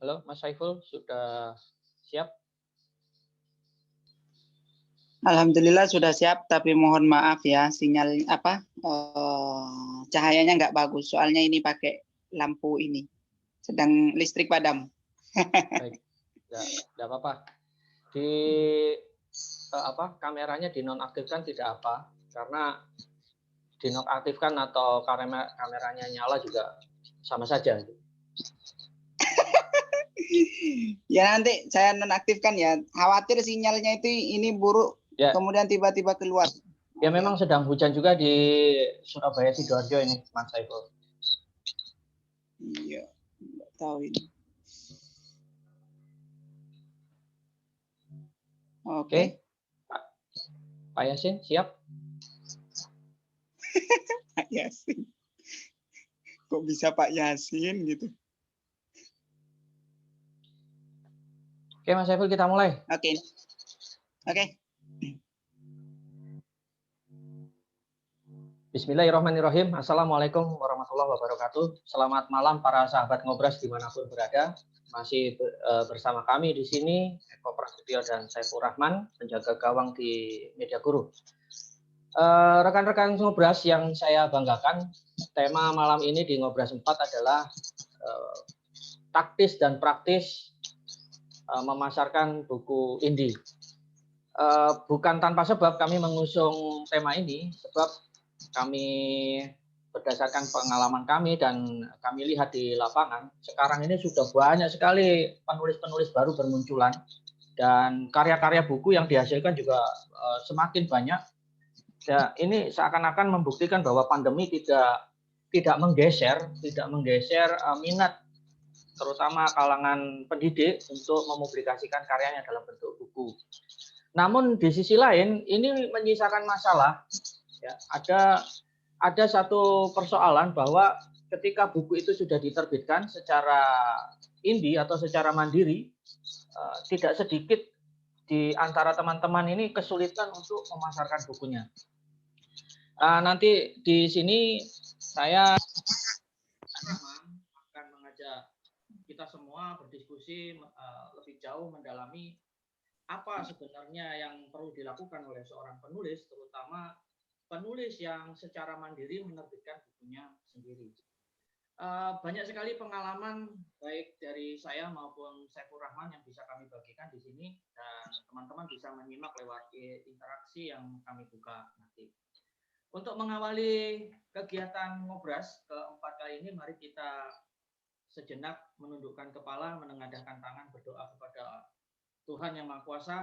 Halo, Mas Saiful, sudah siap? Alhamdulillah sudah siap, tapi mohon maaf ya, sinyal cahayanya nggak bagus. Soalnya ini pakai lampu ini, sedang listrik padam. Baik, nggak apa-apa. Di kameranya dinonaktifkan tidak apa, karena dinonaktifkan atau kameranya nyala juga sama saja. Ya nanti saya nonaktifkan ya. Khawatir sinyalnya itu ini buruk, ya. Kemudian tiba-tiba keluar. Ya memang sedang hujan juga di Surabaya Sidoarjo ini, Mas Saiful. Iya, nggak tahu ini. Oke. Pak Yasin, siap? Pak Yasin. Kok bisa Pak Yasin gitu? Oke, Mas Saiful, kita mulai. Oke. Bismillahirrahmanirrahim. Assalamualaikum warahmatullahi wabarakatuh. Selamat malam para sahabat Ngobras dimanapun berada. Masih bersama kami di sini, Eko Prasetyo dan Saiful Rahman, penjaga gawang di Media Guru. Rekan-rekan Ngobras yang saya banggakan, tema malam ini di Ngobras 4 adalah taktis dan praktis memasarkan buku indie. Bukan tanpa sebab kami mengusung tema ini, sebab kami berdasarkan pengalaman kami dan kami lihat di lapangan, sekarang ini sudah banyak sekali penulis-penulis baru bermunculan dan karya-karya buku yang dihasilkan juga semakin banyak. Ya, ini seakan-akan membuktikan bahwa pandemi tidak menggeser minat terutama kalangan pendidik untuk mempublikasikan karyanya dalam bentuk buku. Namun di sisi lain ini menyisakan masalah. Ya, ada satu persoalan bahwa ketika buku itu sudah diterbitkan secara indie atau secara mandiri, tidak sedikit di antara teman-teman ini kesulitan untuk memasarkan bukunya. Nanti di sini saya akan mengajak kita semua berdiskusi lebih jauh mendalami apa sebenarnya yang perlu dilakukan oleh seorang penulis, terutama penulis yang secara mandiri menerbitkan bukunya sendiri. Banyak sekali pengalaman baik dari saya maupun Saiful Rahman yang bisa kami bagikan di sini dan teman-teman bisa menyimak lewat interaksi yang kami buka nanti. Untuk mengawali kegiatan Ngobras keempat kali ini, mari kita sejenak menundukkan kepala, menengadahkan tangan, berdoa kepada Tuhan Yang Maha Kuasa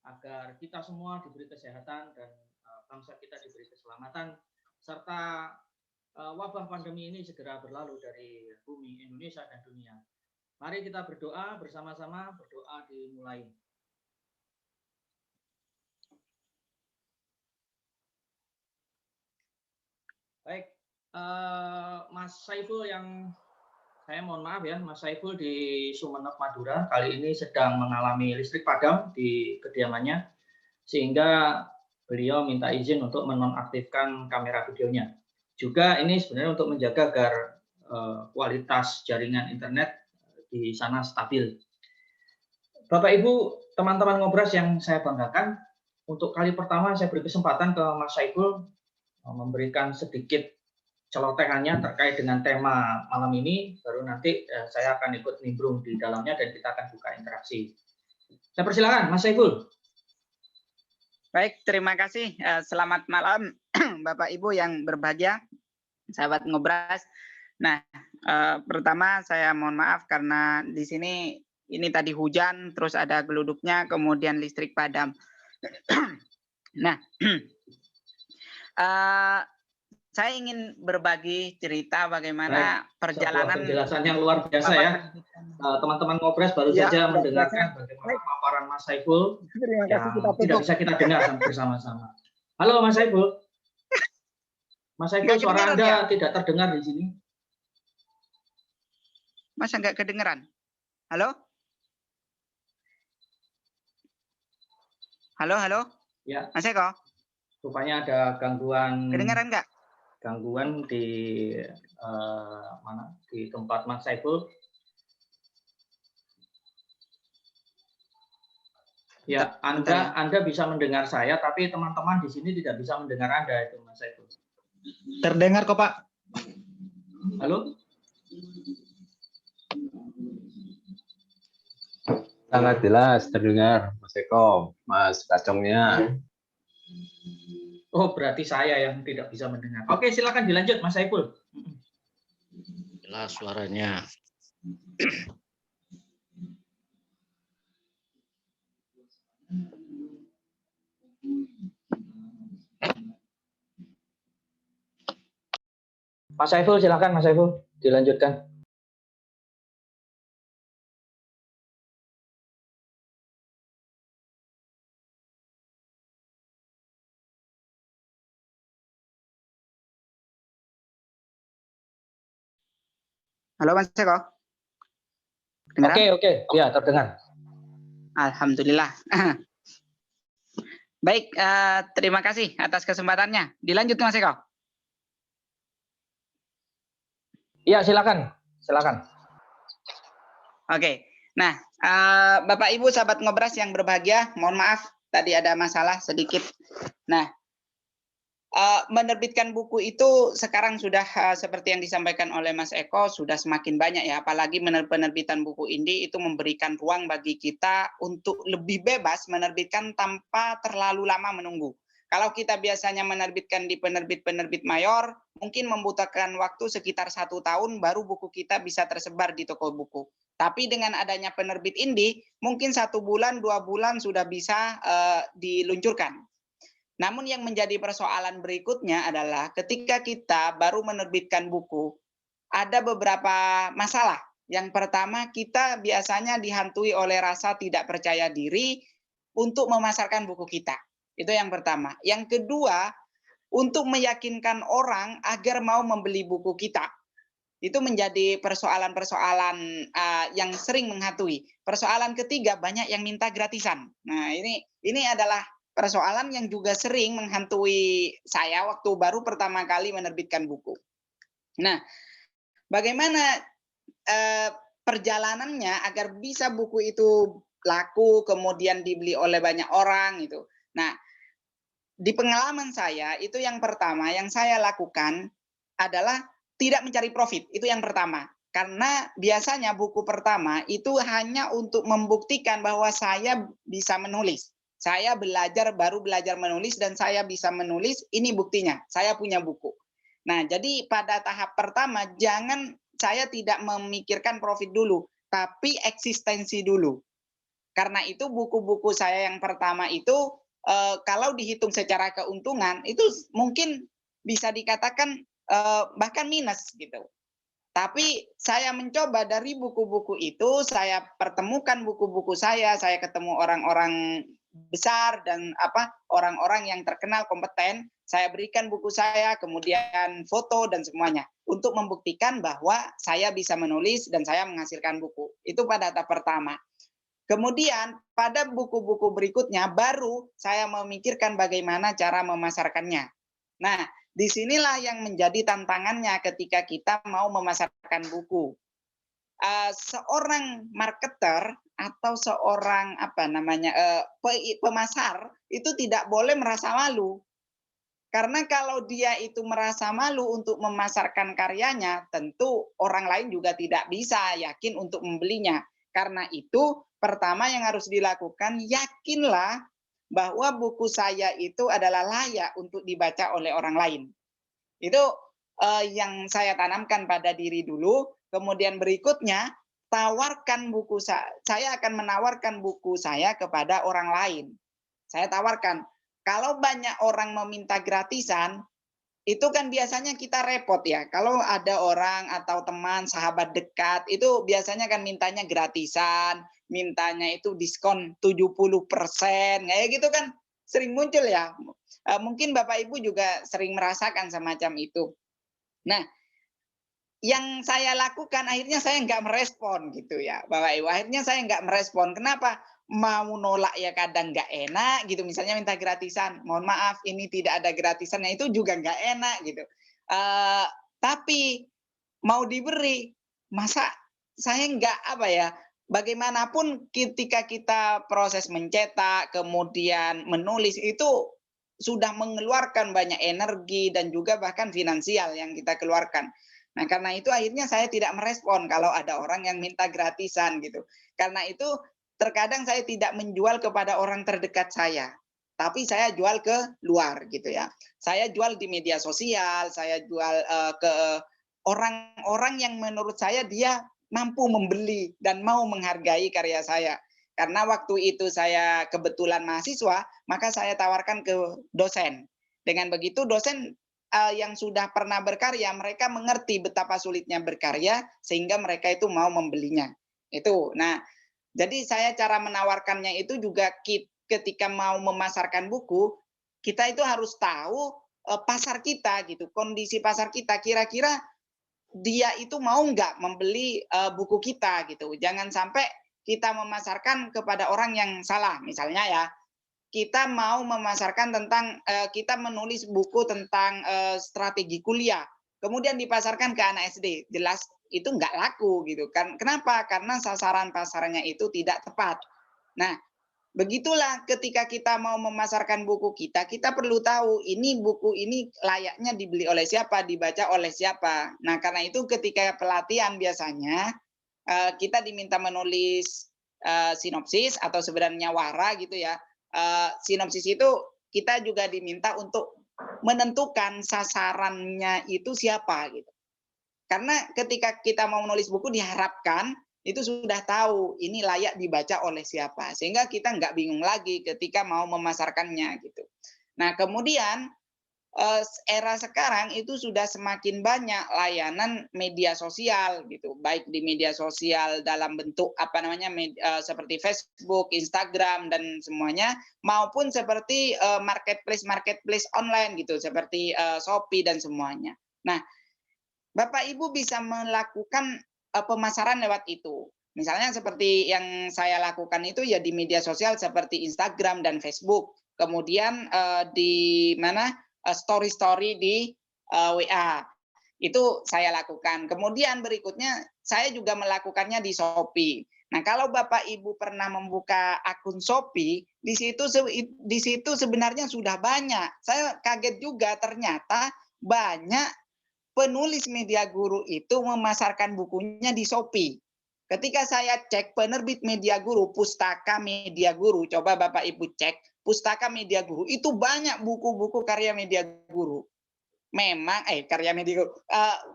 agar kita semua diberi kesehatan dan bangsa kita diberi keselamatan, serta wabah pandemi ini segera berlalu dari bumi Indonesia dan dunia. Mari kita berdoa bersama-sama, berdoa dimulai. Baik, Mas Saiful yang saya mohon maaf ya, Mas Saiful di Sumeneb, Madura, kali ini sedang mengalami listrik padam di kediamannya, sehingga beliau minta izin untuk menonaktifkan kamera videonya. Juga ini sebenarnya untuk menjaga agar kualitas jaringan internet di sana stabil. Bapak Ibu, teman-teman Ngobras yang saya banggakan, untuk kali pertama saya beri kesempatan ke Mas Saiful memberikan sedikit celotehannya terkait dengan tema malam ini, baru nanti saya akan ikut nimbrung di dalamnya dan kita akan buka interaksi. Saya persilakan, Mas Saiful. Baik, terima kasih. Selamat malam Bapak Ibu yang berbahagia, sahabat Ngobras. Nah, pertama saya mohon maaf karena di sini ini tadi hujan, terus ada geluduknya, kemudian listrik padam. Nah, saya ingin berbagi cerita bagaimana perjalanan penjelasan yang luar biasa ya. Teman-teman Ngobras baru saja mendengarkan bagaimana paparan Mas Saiful yang tidak bisa kita dengar bersama-sama. Halo Mas Saiful. Mas Saiful, suara Anda tidak terdengar di sini. Masa nggak kedengeran? Halo? Halo? Ya. Mas Eko? Rupanya ada gangguan. Kedengeran nggak? Gangguan di mana? Di tempat Mas Saiful. Ya, Anda bisa mendengar saya, tapi teman-teman di sini tidak bisa mendengar Anda itu, Mas Saiful. Terdengar kok, Pak. Halo? Sangat jelas terdengar, Mas Eko, Mas Kacongnya. Oh, berarti saya yang tidak bisa mendengar. Oke, silakan dilanjut, Mas Saiful. Jelas suaranya. Mas Saiful, silakan Mas Saiful, dilanjutkan. Halo Mas Eko. Oke, ya terdengar. Alhamdulillah. Baik, terima kasih atas kesempatannya. Dilanjut Mas Eko. Iya, silakan. Oke. Nah, Bapak Ibu sahabat Ngobras yang berbahagia, mohon maaf tadi ada masalah sedikit. Nah, menerbitkan buku itu sekarang sudah seperti yang disampaikan oleh Mas Eko sudah semakin banyak ya, apalagi penerbitan buku indie itu memberikan ruang bagi kita untuk lebih bebas menerbitkan tanpa terlalu lama menunggu. Kalau kita biasanya menerbitkan di penerbit-penerbit mayor, mungkin membutuhkan waktu sekitar 1 tahun baru buku kita bisa tersebar di toko buku. Tapi dengan adanya penerbit indie, mungkin 1 bulan, 2 bulan sudah bisa diluncurkan. Namun yang menjadi persoalan berikutnya adalah ketika kita baru menerbitkan buku, ada beberapa masalah. Yang pertama, kita biasanya dihantui oleh rasa tidak percaya diri untuk memasarkan buku kita. Itu yang pertama. Yang kedua, untuk meyakinkan orang agar mau membeli buku kita. Itu menjadi persoalan-persoalan yang sering menghantui. Persoalan ketiga, banyak yang minta gratisan. Nah, ini adalah persoalan yang juga sering menghantui saya waktu baru pertama kali menerbitkan buku. Nah, bagaimana perjalanannya agar bisa buku itu laku, kemudian dibeli oleh banyak orang itu. Nah, di pengalaman saya itu yang pertama yang saya lakukan adalah tidak mencari profit, itu yang pertama. Karena biasanya buku pertama itu hanya untuk membuktikan bahwa saya bisa menulis. Saya baru belajar menulis dan saya bisa menulis, ini buktinya, saya punya buku. Nah, jadi pada tahap pertama saya tidak memikirkan profit dulu, tapi eksistensi dulu. Karena itu buku-buku saya yang pertama itu kalau dihitung secara keuntungan itu mungkin bisa dikatakan bahkan minus gitu. Tapi saya mencoba dari buku-buku itu, saya pertemukan buku-buku saya ketemu orang-orang besar dan orang-orang yang terkenal kompeten, saya berikan buku saya, kemudian foto dan semuanya untuk membuktikan bahwa saya bisa menulis dan saya menghasilkan buku. Itu pada tahap pertama. Kemudian pada buku-buku berikutnya baru saya memikirkan bagaimana cara memasarkannya. Nah, disinilah yang menjadi tantangannya ketika kita mau memasarkan buku. Seorang marketer atau seorang pemasar itu tidak boleh merasa malu. Karena kalau dia itu merasa malu untuk memasarkan karyanya, tentu orang lain juga tidak bisa yakin untuk membelinya. Karena itu, pertama yang harus dilakukan, yakinlah bahwa buku saya itu adalah layak untuk dibaca oleh orang lain. Itu yang saya tanamkan pada diri dulu. Kemudian berikutnya, tawarkan buku saya akan menawarkan buku saya kepada orang lain. Saya tawarkan, kalau banyak orang meminta gratisan, itu kan biasanya kita repot ya. Kalau ada orang atau teman, sahabat dekat, itu biasanya kan mintanya gratisan, mintanya itu diskon 70%, kayak gitu kan sering muncul ya. Mungkin Bapak Ibu juga sering merasakan semacam itu. Nah, yang saya lakukan akhirnya saya nggak merespon gitu ya Bapak Ibu. Akhirnya saya nggak merespon. Kenapa? Mau nolak ya kadang nggak enak gitu. Misalnya minta gratisan, mohon maaf ini tidak ada gratisannya, itu juga nggak enak gitu. Tapi mau diberi, masa saya nggak bagaimanapun ketika kita proses mencetak, kemudian menulis itu sudah mengeluarkan banyak energi dan juga bahkan finansial yang kita keluarkan. Nah, karena itu akhirnya saya tidak merespon kalau ada orang yang minta gratisan gitu. Karena itu terkadang saya tidak menjual kepada orang terdekat saya, tapi saya jual ke luar gitu ya. Saya jual di media sosial, saya jual ke orang-orang yang menurut saya dia mampu membeli dan mau menghargai karya saya. Karena waktu itu saya kebetulan mahasiswa, maka saya tawarkan ke dosen. Dengan begitu dosen yang sudah pernah berkarya, mereka mengerti betapa sulitnya berkarya sehingga mereka itu mau membelinya. Itu. Nah, jadi saya cara menawarkannya itu juga ketika mau memasarkan buku, kita itu harus tahu pasar kita gitu, kondisi pasar kita kira-kira dia itu mau nggak membeli buku kita gitu. Jangan sampai kita memasarkan kepada orang yang salah. Misalnya ya, kita mau memasarkan tentang kita menulis buku tentang strategi kuliah, kemudian dipasarkan ke anak SD, jelas itu nggak laku gitu kan. Kenapa? Karena sasaran pasarnya itu tidak tepat. Nah, begitulah ketika kita mau memasarkan buku kita, kita perlu tahu ini buku ini layaknya dibeli oleh siapa, dibaca oleh siapa. Nah, karena itu ketika pelatihan biasanya kita diminta menulis sinopsis atau sebenarnya wara gitu ya. Sinopsis itu kita juga diminta untuk menentukan sasarannya itu siapa gitu. Karena ketika kita mau menulis buku diharapkan itu sudah tahu ini layak dibaca oleh siapa, sehingga kita nggak bingung lagi ketika mau memasarkannya gitu. Nah, kemudian era sekarang itu sudah semakin banyak layanan media sosial gitu, baik di media sosial dalam bentuk seperti Facebook, Instagram dan semuanya, maupun seperti marketplace online gitu, seperti Shopee dan semuanya. Nah, Bapak Ibu bisa melakukan pemasaran lewat itu. Misalnya seperti yang saya lakukan itu ya di media sosial seperti Instagram dan Facebook. Kemudian di mana story-story di WA. Itu saya lakukan. Kemudian berikutnya saya juga melakukannya di Shopee. Nah, kalau Bapak Ibu pernah membuka akun Shopee, di situ sebenarnya sudah banyak. Saya kaget juga ternyata banyak penulis media guru itu memasarkan bukunya di Shopee. Ketika saya cek penerbit media guru, Pustaka Media Guru, coba Bapak Ibu cek, Pustaka Media Guru, itu banyak buku-buku karya media guru. Memang, karya media guru,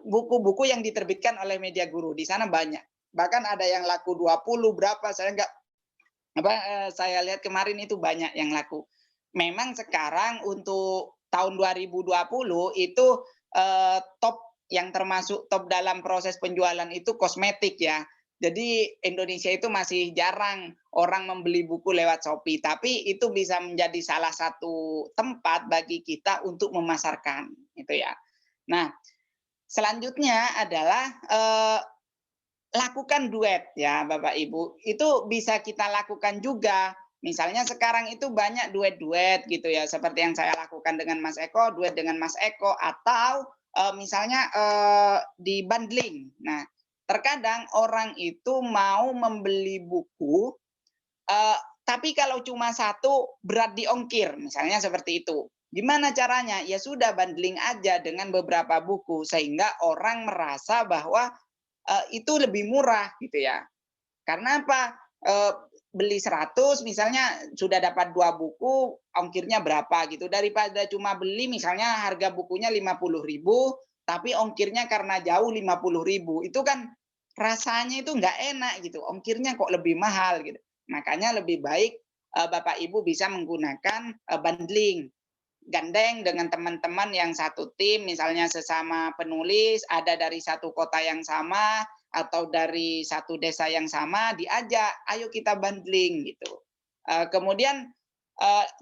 buku-buku yang diterbitkan oleh media guru, di sana banyak. Bahkan ada yang laku 20 berapa, saya lihat kemarin itu banyak yang laku. Memang sekarang untuk tahun 2020 itu top yang termasuk top dalam proses penjualan itu kosmetik ya. Jadi Indonesia itu masih jarang orang membeli buku lewat Shopee, tapi itu bisa menjadi salah satu tempat bagi kita untuk memasarkan itu ya. Nah, selanjutnya adalah lakukan duet ya Bapak Ibu. Itu bisa kita lakukan juga. Misalnya sekarang itu banyak duet-duet gitu ya, seperti yang saya lakukan dengan Mas Eko, duet dengan Mas Eko, atau misalnya di bundling. Nah, terkadang orang itu mau membeli buku, tapi kalau cuma satu berat di ongkir, misalnya seperti itu. Gimana caranya? Ya sudah bundling aja dengan beberapa buku, sehingga orang merasa bahwa itu lebih murah gitu ya. Karena apa? Beli 100 misalnya sudah dapat 2 buku, ongkirnya berapa gitu. Daripada cuma beli misalnya harga bukunya 50.000, tapi ongkirnya karena jauh 50.000. Itu kan rasanya itu nggak enak gitu. Ongkirnya kok lebih mahal gitu. Makanya lebih baik Bapak Ibu bisa menggunakan bundling. Gandeng dengan teman-teman yang satu tim, misalnya sesama penulis, ada dari satu kota yang sama, atau dari satu desa yang sama, diajak, ayo kita bundling gitu. Kemudian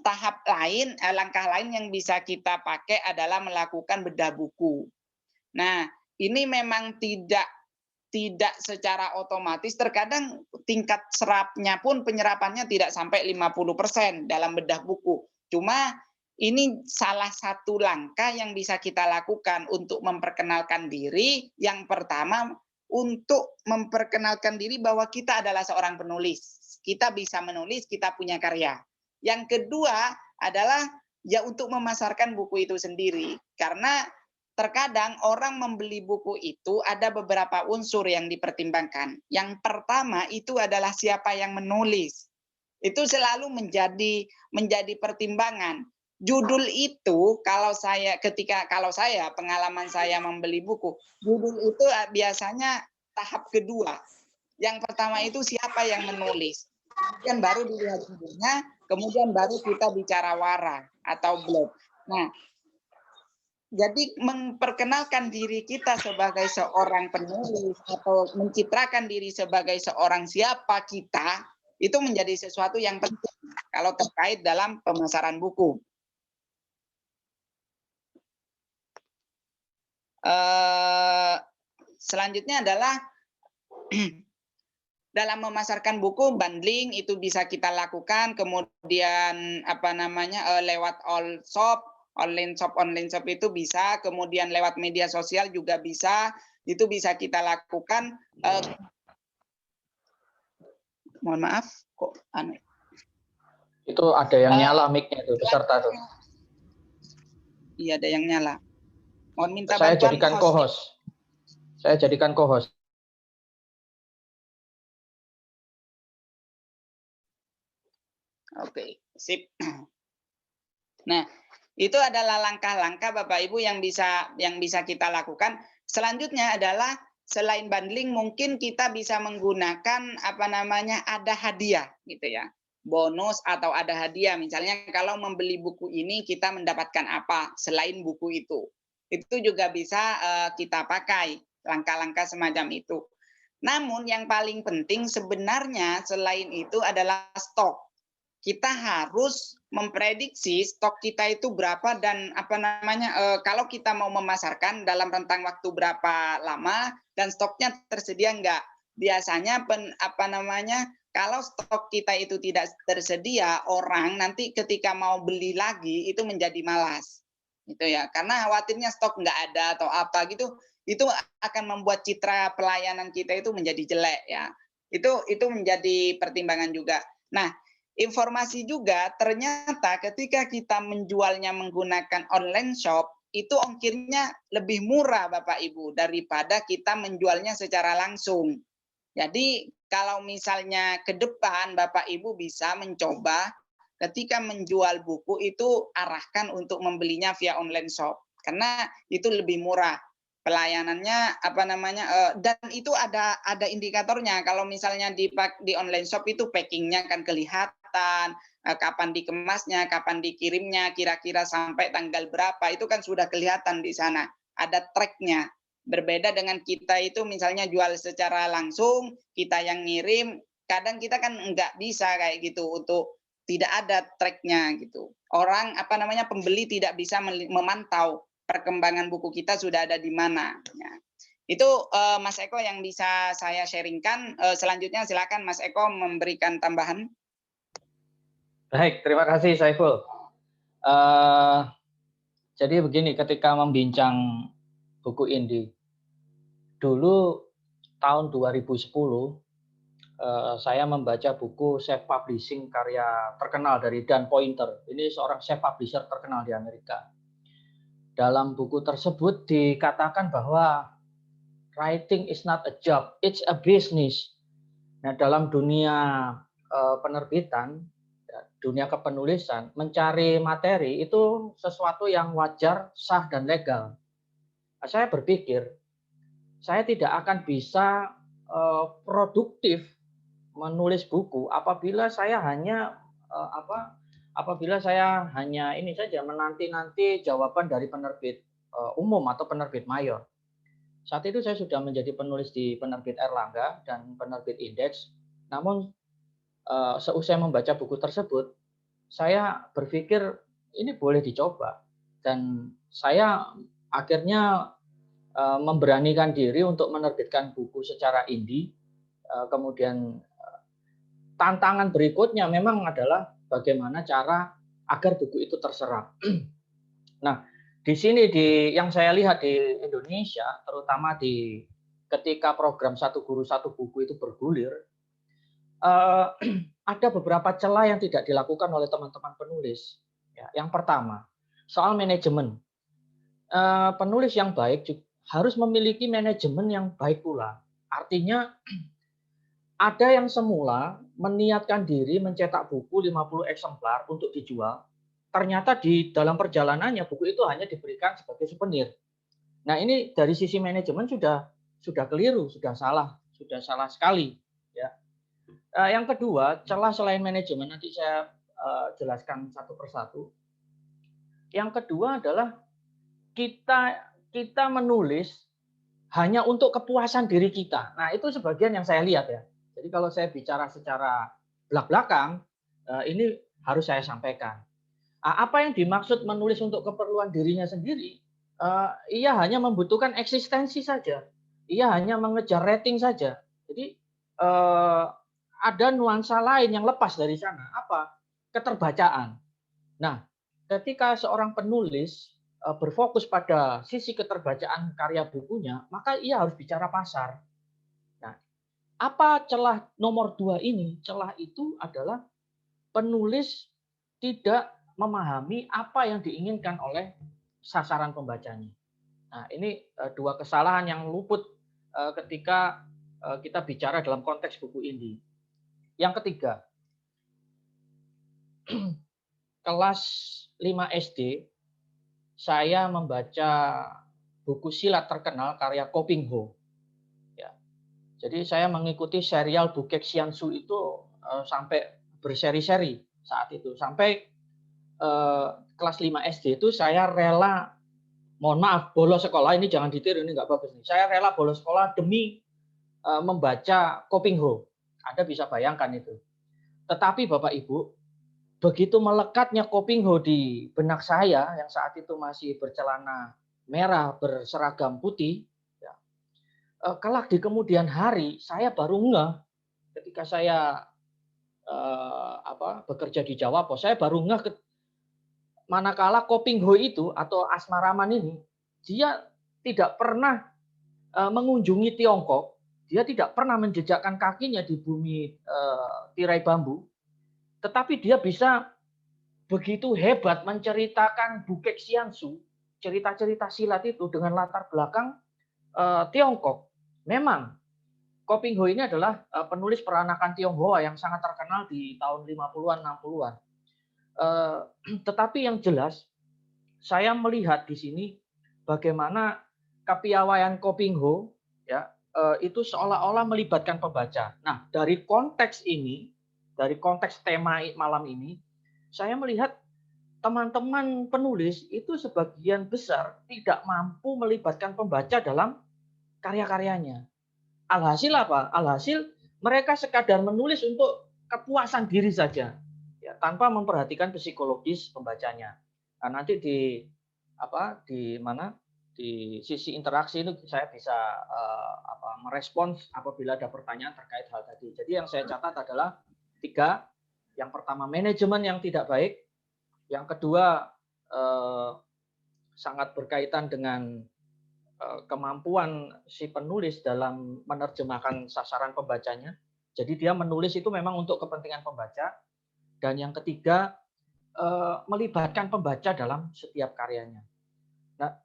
tahap lain, langkah lain yang bisa kita pakai adalah melakukan bedah buku. Nah, ini memang tidak secara otomatis, terkadang tingkat serapnya pun penyerapannya tidak sampai 50% dalam bedah buku. Cuma ini salah satu langkah yang bisa kita lakukan untuk memperkenalkan diri. Yang pertama, untuk memperkenalkan diri bahwa kita adalah seorang penulis. Kita bisa menulis, kita punya karya. Yang kedua adalah ya untuk memasarkan buku itu sendiri. Karena terkadang orang membeli buku itu ada beberapa unsur yang dipertimbangkan. Yang pertama itu adalah siapa yang menulis. Itu selalu menjadi pertimbangan. Judul itu kalau saya pengalaman saya membeli buku, judul itu biasanya tahap kedua. Yang pertama itu siapa yang menulis. Kemudian baru dilihat judulnya, kemudian baru kita bicara wara atau blog. Nah, jadi memperkenalkan diri kita sebagai seorang penulis atau mencitrakan diri sebagai seorang siapa kita, itu menjadi sesuatu yang penting kalau terkait dalam pemasaran buku. Selanjutnya adalah dalam memasarkan buku, bundling itu bisa kita lakukan, kemudian lewat online shop itu bisa, kemudian lewat media sosial juga bisa, itu bisa kita lakukan. Mohon maaf, kok aneh. Itu ada yang nyala mic-nya itu peserta tuh. Iya, ada yang nyala. Mohon minta Saya bantuan jadikan co-host. Saya jadikan co-host. Oke, sip. Nah, itu adalah langkah-langkah Bapak Ibu yang bisa kita lakukan. Selanjutnya adalah selain bundling mungkin kita bisa menggunakan ada hadiah gitu ya. Bonus atau ada hadiah. Misalnya kalau membeli buku ini kita mendapatkan apa selain buku itu. Itu juga bisa kita pakai langkah-langkah semacam itu. Namun yang paling penting sebenarnya selain itu adalah stok. Kita harus memprediksi stok kita itu berapa dan kalau kita mau memasarkan dalam rentang waktu berapa lama dan stoknya tersedia enggak. Biasanya kalau stok kita itu tidak tersedia, orang nanti ketika mau beli lagi itu menjadi malas. Gitu ya. Karena khawatirnya stok enggak ada atau apa gitu, itu akan membuat citra pelayanan kita itu menjadi jelek ya. Itu menjadi pertimbangan juga. Nah, informasi juga ternyata ketika kita menjualnya menggunakan online shop itu ongkirnya lebih murah Bapak Ibu daripada kita menjualnya secara langsung. Jadi kalau misalnya ke depan Bapak Ibu bisa mencoba ketika menjual buku itu arahkan untuk membelinya via online shop karena itu lebih murah. Pelayanannya dan itu ada indikatornya. Kalau misalnya di online shop itu packingnya kan kelihatan, kapan dikemasnya, kapan dikirimnya, kira-kira sampai tanggal berapa itu kan sudah kelihatan di sana. Ada tracknya. Berbeda dengan kita itu misalnya jual secara langsung, kita yang ngirim, kadang kita kan nggak bisa kayak gitu untuk tidak ada tracknya gitu. Orang pembeli tidak bisa memantau perkembangan buku kita sudah ada di mana. Ya. Itu Mas Eko yang bisa saya sharingkan. Selanjutnya silakan Mas Eko memberikan tambahan. Baik, terima kasih Saiful. Jadi begini, ketika membincang buku indie, dulu tahun 2010 saya membaca buku self publishing karya terkenal dari Dan Poynter. Ini seorang self publisher terkenal di Amerika. Dalam buku tersebut dikatakan bahwa writing is not a job, it's a business. Nah, dalam dunia penerbitan, dunia kepenulisan, mencari materi itu sesuatu yang wajar, sah, dan legal. Nah, saya berpikir, saya tidak akan bisa produktif menulis buku apabila saya hanya ini saja menanti-nanti jawaban dari penerbit umum atau penerbit mayor. Saat itu saya sudah menjadi penulis di penerbit Erlangga dan penerbit Indeks. Namun seusai membaca buku tersebut, saya berpikir ini boleh dicoba. Dan saya akhirnya memberanikan diri untuk menerbitkan buku secara indie. Kemudian tantangan berikutnya memang adalah bagaimana cara agar buku itu terserap. Nah, di sini yang saya lihat di Indonesia, terutama di ketika program Satu Guru Satu Buku itu bergulir, ada beberapa celah yang tidak dilakukan oleh teman-teman penulis. Ya, yang pertama, soal manajemen. Penulis yang baik harus memiliki manajemen yang baik pula. Artinya, ada yang semula meniatkan diri mencetak buku 50 eksemplar untuk dijual. Ternyata di dalam perjalanannya buku itu hanya diberikan sebagai souvenir. Nah, ini dari sisi manajemen sudah keliru, sudah salah sekali. Ya. Yang kedua, celah selain manajemen, nanti saya jelaskan satu persatu. Yang kedua adalah kita menulis hanya untuk kepuasan diri kita. Nah, itu sebagian yang saya lihat ya. Jadi kalau saya bicara secara belak-belakan, ini harus saya sampaikan. Apa yang dimaksud menulis untuk keperluan dirinya sendiri? Ia hanya membutuhkan eksistensi saja. Ia hanya mengejar rating saja. Jadi ada nuansa lain yang lepas dari sana. Apa? Keterbacaan. Nah, ketika seorang penulis berfokus pada sisi keterbacaan karya bukunya, maka ia harus bicara pasar. Nah, apa celah nomor 2 ini? Celah itu adalah penulis tidak memahami apa yang diinginkan oleh sasaran pembacanya. Nah, ini 2 kesalahan yang luput ketika kita bicara dalam konteks buku indie. Yang ketiga, kelas 5 SD, saya membaca buku silat terkenal karya Ko Ping Ho. Ya. Jadi saya mengikuti serial Bukek Xiansu itu sampai berseri-seri saat itu. Sampai kelas 5 SD itu saya rela, mohon maaf, bolos sekolah, ini jangan ditiru, ini nggak bagus nih. Saya rela bolos sekolah demi membaca Ko Ping Ho. Anda bisa bayangkan itu. Tetapi Bapak Ibu, begitu melekatnya Ko Ping Ho di benak saya yang saat itu masih bercelana merah berseragam putih, ya, kelak di kemudian hari saya baru ngeh ketika saya bekerja di Jawa Pos, saya baru ngeh manakala Ko Ping Ho itu atau Asmaraman ini dia tidak pernah mengunjungi Tiongkok, dia tidak pernah menjejakkan kakinya di bumi tirai bambu. Tetapi dia bisa begitu hebat menceritakan Bukek Xiansu, cerita-cerita silat itu dengan latar belakang Tiongkok. Memang Ko Ping Ho ini adalah penulis peranakan Tionghoa yang sangat terkenal di tahun 50-an, 60-an. Tetapi yang jelas, saya melihat di sini bagaimana kepiawaian Ko Ping Ho ya, itu seolah-olah melibatkan pembaca. Nah, dari konteks ini, dari konteks tema malam ini, saya melihat teman-teman penulis itu sebagian besar tidak mampu melibatkan pembaca dalam karya-karyanya. Alhasil apa? Alhasil mereka sekadar menulis untuk kepuasan diri saja, ya, tanpa memperhatikan psikologis pembacanya. Nah, nanti di sisi interaksi itu saya bisa merespons apabila ada pertanyaan terkait hal tadi. Jadi yang saya catat adalah 3. Yang pertama, manajemen yang tidak baik. Yang kedua, sangat berkaitan dengan kemampuan si penulis dalam menerjemahkan sasaran pembacanya. Jadi dia menulis itu memang untuk kepentingan pembaca. Dan yang ketiga, melibatkan pembaca dalam setiap karyanya. Nah,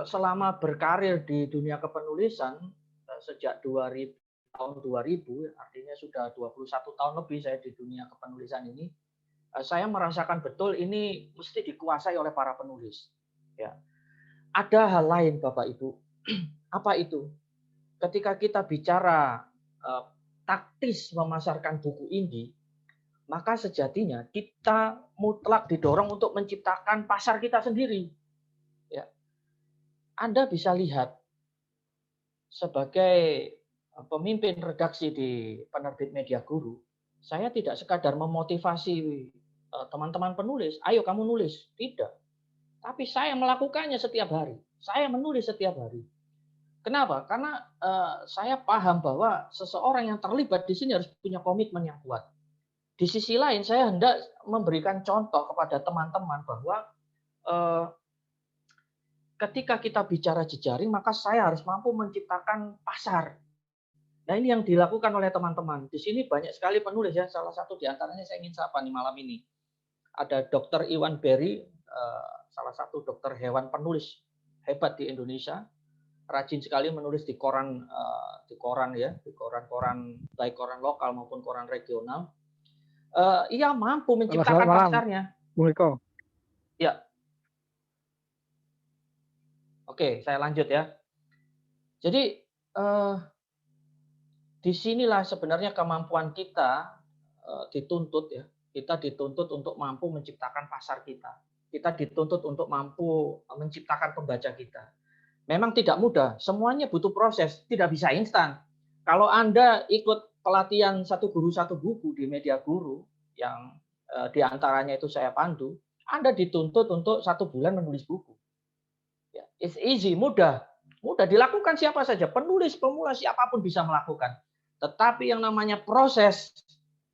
selama berkarir di dunia kepenulisan sejak tahun 2000, artinya sudah 21 tahun lebih saya di dunia kepenulisan ini, saya merasakan betul ini mesti dikuasai oleh para penulis. Ya. Ada hal lain Bapak Ibu. Apa itu? Ketika kita bicara taktis memasarkan buku indie, maka sejatinya kita mutlak didorong untuk menciptakan pasar kita sendiri. Ya. Anda bisa lihat sebagai pemimpin redaksi di penerbit Media Guru, saya tidak sekadar memotivasi teman-teman penulis, ayo kamu nulis. Tidak. Tapi saya melakukannya setiap hari. Saya menulis setiap hari. Kenapa? Karena saya paham bahwa seseorang yang terlibat di sini harus punya komitmen yang kuat. Di sisi lain, saya hendak memberikan contoh kepada teman-teman bahwa ketika kita bicara jejaring, maka saya harus mampu menciptakan pasar. Nah, ini yang dilakukan oleh teman-teman. Di sini banyak sekali penulis ya. Salah satu di antaranya saya ingin sapa nih malam ini. Ada Dr. Iwan Berry, salah satu dokter hewan penulis hebat di Indonesia. Rajin sekali menulis di koran ya, di koran-koran baik koran lokal maupun koran regional. Ia mampu menciptakan pasarnya. Bung Eko. Ya. Oke, saya lanjut ya. Jadi disinilah sebenarnya kemampuan kita dituntut ya. Kita dituntut untuk mampu menciptakan pasar kita. Kita dituntut untuk mampu menciptakan pembaca kita. Memang tidak mudah, semuanya butuh proses, tidak bisa instan. Kalau Anda ikut pelatihan satu guru satu buku di Media Guru, yang diantaranya itu saya pandu, Anda dituntut untuk 1 bulan menulis buku. Ya, it's easy, mudah dilakukan siapa saja, penulis, pemula, siapapun bisa melakukan. Tetapi yang namanya proses,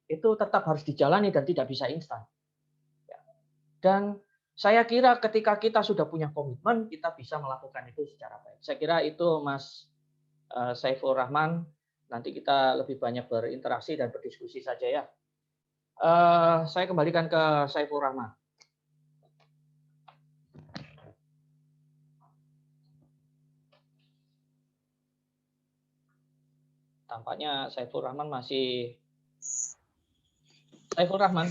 itu tetap harus dijalani dan tidak bisa instan. Ya. Dan saya kira ketika kita sudah punya komitmen, kita bisa melakukan itu secara baik. Saya kira itu Mas Saiful Rahman. Nanti kita lebih banyak berinteraksi dan berdiskusi saja ya. Saya kembalikan ke Saiful Rahman. Tampaknya Saiful Rahman masih... Saiful Rahman.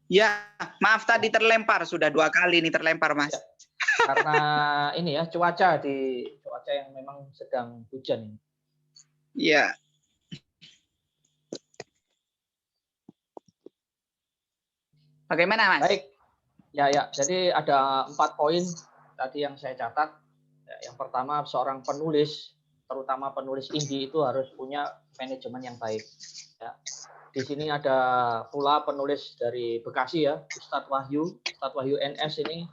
Ya, maaf tadi terlempar, sudah 2 kali nih terlempar, Mas. Ya, karena ini ya cuaca yang memang sedang hujan ini. Iya. Bagaimana, Mas? Baik. Ya. Jadi ada 4 poin tadi yang saya catat. Ya, yang pertama, seorang penulis, terutama penulis indie itu harus punya manajemen yang baik. Ya. Di sini ada pula penulis dari Bekasi ya, Ustadz Wahyu NS ini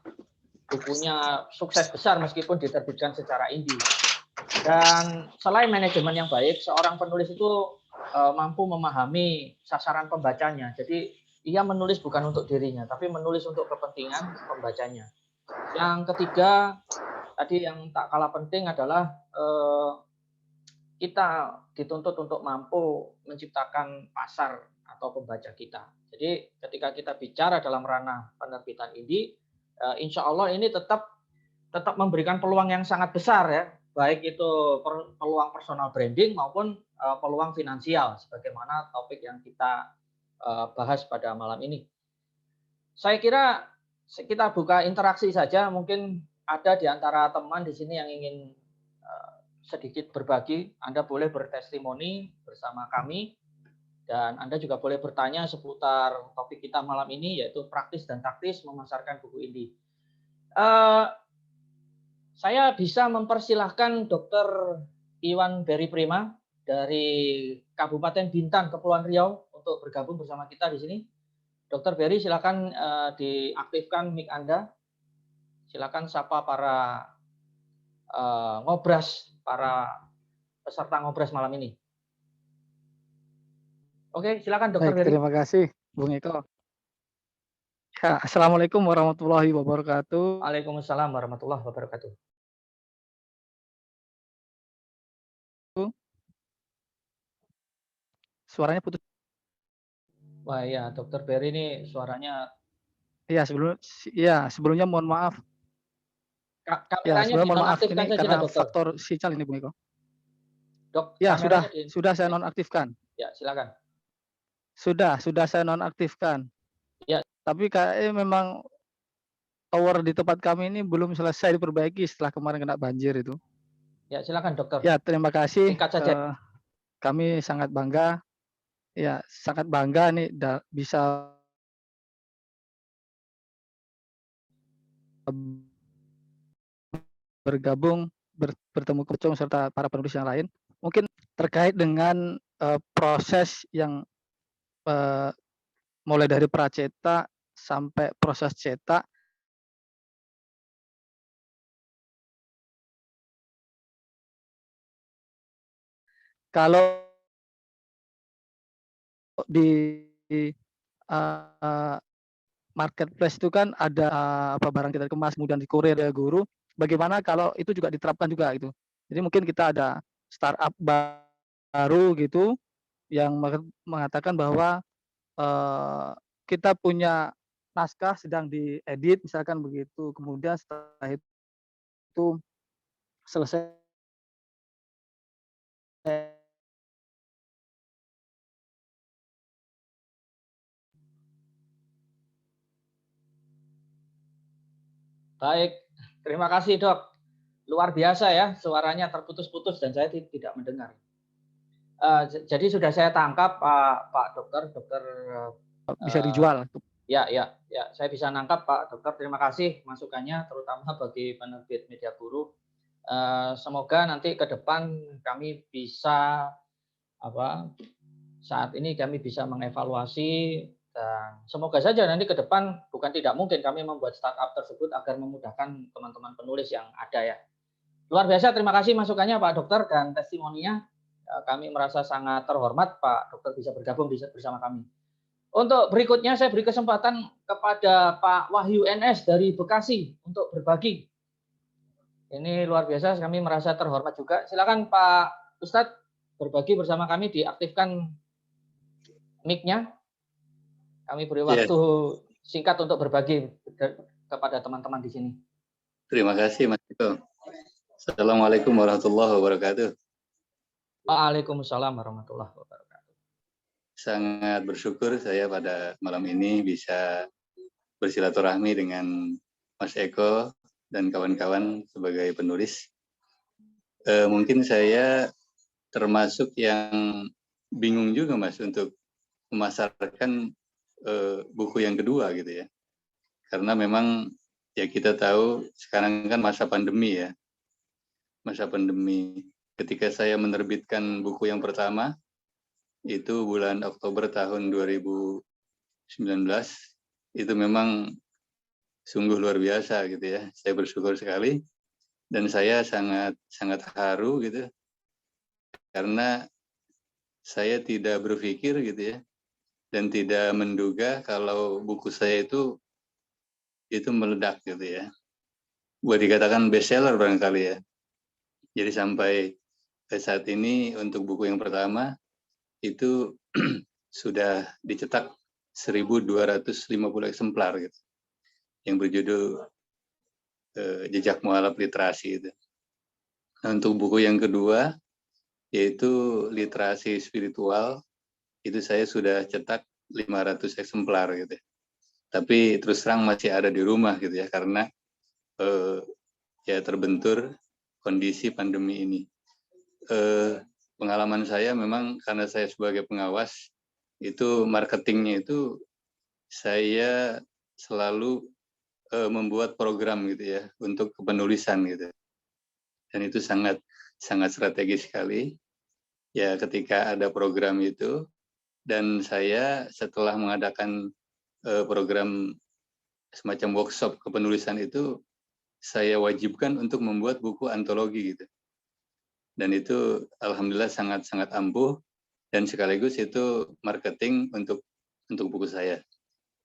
bukunya sukses besar meskipun diterbitkan secara indie. Dan selain manajemen yang baik, seorang penulis itu mampu memahami sasaran pembacanya. Jadi ia menulis bukan untuk dirinya, tapi menulis untuk kepentingan pembacanya. Yang ketiga, tadi yang tak kalah penting adalah kita dituntut untuk mampu menciptakan pasar atau pembaca kita. Jadi ketika kita bicara dalam ranah penerbitan indie, insya Allah ini tetap memberikan peluang yang sangat besar ya, baik itu peluang personal branding maupun peluang finansial, sebagaimana topik yang kita bahas pada malam ini. Saya kira kita buka interaksi saja, mungkin ada di antara teman di sini yang ingin sedikit berbagi. Anda boleh bertestimoni bersama kami dan Anda juga boleh bertanya seputar topik kita malam ini, yaitu praktis dan taktis memasarkan buku indie. Saya bisa mempersilahkan Dr. Iwan Berry Prima dari Kabupaten Bintan, Kepulauan Riau untuk bergabung bersama kita di sini. Dr. Berry, silakan diaktifkan mic Anda. Silakan sapa para ngobras, para peserta ngobras malam ini. Oke, silakan Dr. Berry. Terima kasih, Bung Eko. Ya, Assalamualaikum warahmatullahi wabarakatuh. Waalaikumsalam warahmatullahi wabarakatuh. Suaranya putus. Wah ya, Dr. Berry ini suaranya. Sebelumnya mohon maaf. Kameranya mohon maaf ini saja, karena Dokter. faktor sinyal ini, Bung Eko. Dok, ya sudah saya nonaktifkan. Ya, silakan. Sudah saya nonaktifkan. Ya. Tapi kayaknya memang tower di tempat kami ini belum selesai diperbaiki setelah kemarin kena banjir itu. Ya, silakan Dokter. Ya, terima kasih. Singkat saja. Kami sangat bangga. Ya, sangat bangga nih bisa bergabung bertemu Kocong serta para penulis yang lain. Mungkin terkait dengan proses yang mulai dari pracetak sampai proses cetak. Kalau di marketplace itu kan ada barang kita dikemas kemudian dikurir ya guru. bagaimana kalau itu juga diterapkan juga gitu. Jadi mungkin kita ada startup baru gitu yang mengatakan bahwa kita punya naskah sedang diedit misalkan begitu, kemudian setelah itu selesai Baik, terima kasih Dok. Luar biasa ya, suaranya terputus-putus dan saya tidak mendengar. Jadi sudah saya tangkap Pak Dokter, bisa dijual. ya, saya bisa nangkap Pak Dokter. Terima kasih masukannya, terutama bagi penerbit Media Guru. Semoga nanti ke depan kami bisa saat ini kami bisa mengevaluasi dan semoga saja nanti ke depan bukan tidak mungkin kami membuat startup tersebut agar memudahkan teman-teman penulis yang ada ya. Luar biasa, terima kasih masukannya Pak Dokter dan testimoninya. Kami merasa sangat terhormat Pak Dokter bisa bergabung bersama kami. Untuk berikutnya saya beri kesempatan kepada Pak Wahyu NS dari Bekasi untuk berbagi. Ini luar biasa, kami merasa terhormat juga. Silakan Pak Ustadz berbagi bersama kami, diaktifkan mic-nya. Kami beri waktu singkat untuk berbagi kepada teman-teman di sini. Terima kasih Mas Eko. Assalamualaikum warahmatullahi wabarakatuh. Waalaikumsalam warahmatullahi wabarakatuh. Sangat bersyukur saya pada malam ini bisa bersilaturahmi dengan Mas Eko dan kawan-kawan sebagai penulis. Mungkin saya termasuk yang bingung juga Mas untuk memasarkan buku yang kedua gitu ya. Karena memang ya kita tahu sekarang kan masa pandemi ya. Masa pandemi. Ketika saya menerbitkan buku yang pertama, itu bulan Oktober tahun 2019, itu memang sungguh luar biasa gitu ya. Saya bersyukur sekali dan saya sangat haru gitu karena saya tidak berpikir gitu ya dan tidak menduga kalau buku saya itu meledak gitu ya. Boleh dikatakan bestseller barangkali ya. Jadi sampai saat ini untuk buku yang pertama itu sudah dicetak 1.250 eksemplar gitu, yang berjudul Jejak Mualaf Literasi itu. Nah, untuk buku yang kedua yaitu Literasi Spiritual, itu saya sudah cetak 500 eksemplar gitu. Tapi terus terang masih ada di rumah gitu ya karena ya terbentur kondisi pandemi ini. Pengalaman saya memang karena saya sebagai pengawas itu marketingnya itu saya selalu membuat program gitu ya untuk kepenulisan gitu, dan itu sangat strategis sekali ya ketika ada program itu. Dan saya setelah mengadakan program semacam workshop kepenulisan itu, saya wajibkan untuk membuat buku antologi gitu. Dan itu alhamdulillah sangat ampuh dan sekaligus itu marketing untuk buku saya.